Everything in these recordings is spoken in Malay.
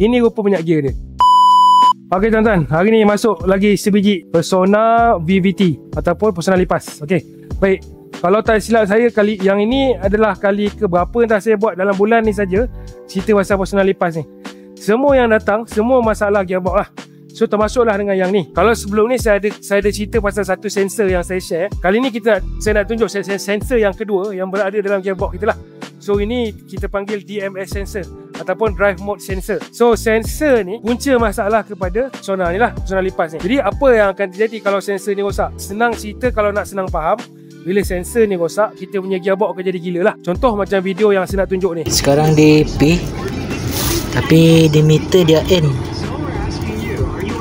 Ini rupa minyak gear dia. Okey tuan-tuan, hari ni masuk lagi sebiji Persona VVT ataupun Persona lipas. Okey, baik. Kalau tak silap saya, kali yang ini adalah kali ke berapa entah saya buat dalam bulan ni saja cerita pasal Persona lipas ni. Semua yang datang, semua masalah gearbox lah. So termasuklah dengan yang ni. Kalau sebelum ni saya ada cerita pasal satu sensor yang saya share. Kali ni saya nak tunjuk sensor yang kedua yang berada dalam gearbox kita lah. So ini kita panggil DMS sensor ataupun drive mode sensor. So sensor ni punca masalah kepada Persona ni lah, Persona lipas ni. Jadi apa yang akan terjadi kalau sensor ni rosak? Senang cerita, kalau nak senang faham, bila sensor ni rosak, kita punya gearbox akan jadi gila lah. Contoh macam video yang saya nak tunjuk ni. Sekarang di P, tapi di meter dia N.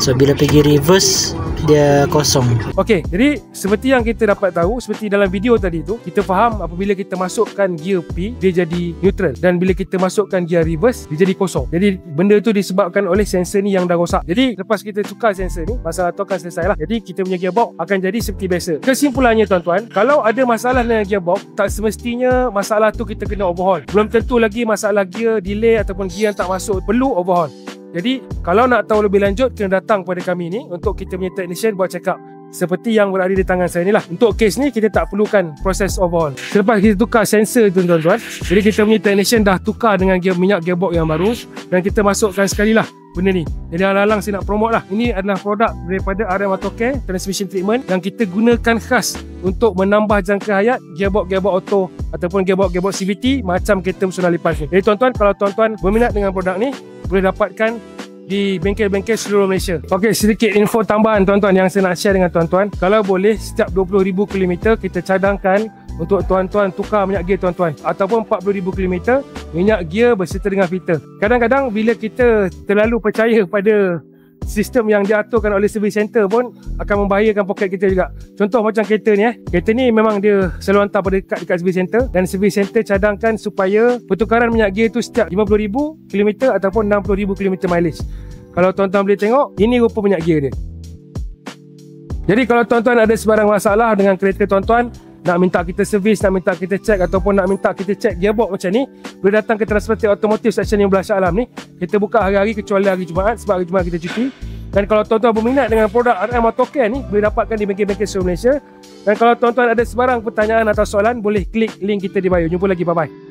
So bila pergi reverse dia kosong. Okey, jadi seperti yang kita dapat tahu, seperti dalam video tadi tu, kita faham apabila kita masukkan gear P, dia jadi neutral, dan bila kita masukkan gear reverse, dia jadi kosong. Jadi benda tu disebabkan oleh sensor ni yang dah rosak. Jadi lepas kita tukar sensor ni, masalah tu akan selesai lah. Jadi kita punya gearbox akan jadi seperti biasa. Kesimpulannya tuan-tuan, kalau ada masalah dengan gearbox, tak semestinya masalah tu kita kena overhaul. Belum tentu lagi masalah gear delay ataupun gear yang tak masuk perlu overhaul. Jadi kalau nak tahu lebih lanjut, kena datang kepada kami ni untuk kita punya technician buat check up seperti yang berada di tangan saya ni lah. Untuk kes ni kita tak perlukan proses overhaul. Selepas kita tukar sensor tu tuan-tuan, jadi kita punya technician dah tukar dengan minyak gearbox yang baru, dan kita masukkan sekali lah benda ni. Jadi alang-alang saya nak promote lah, ini adalah produk daripada RM Autocare Transmission Treatment yang kita gunakan khas untuk menambah jangka hayat gearbox auto ataupun gearbox CVT macam kereta Persona lipas ni. Jadi tuan-tuan, kalau tuan-tuan berminat dengan produk ni, boleh dapatkan di bengkel-bengkel seluruh Malaysia. Okey, sedikit info tambahan tuan-tuan yang saya nak share dengan tuan-tuan. Kalau boleh, setiap 20,000 km kita cadangkan untuk tuan-tuan tukar minyak gear tuan-tuan, ataupun 40,000 km minyak gear berserta dengan filter. Kadang-kadang bila kita terlalu percaya pada sistem yang diaturkan oleh service center pun akan membahayakan poket kita juga. Contoh macam kereta ni kereta ni memang dia selalu hantar pada dekat service center, dan service center cadangkan supaya pertukaran minyak gear tu setiap 50,000 km ataupun 60,000 km mileage. Kalau tuan-tuan boleh tengok, ini rupa minyak gear dia. Jadi kalau tuan-tuan ada sebarang masalah dengan kereta tuan-tuan, nak minta kita servis, nak minta kita check, ataupun nak minta kita check gearbox macam ni, boleh datang ke Transported Automotive Section 15 Shah Alam ni. Kita buka hari-hari kecuali hari Jumaat, sebab hari Jumaat kita cuti. Dan kalau tuan-tuan berminat dengan produk RM Autocare ni, boleh dapatkan di bengkel-bengkel seluruh Malaysia. Dan kalau tuan-tuan ada sebarang pertanyaan atau soalan, boleh klik link kita di bio. Jumpa lagi, bye-bye.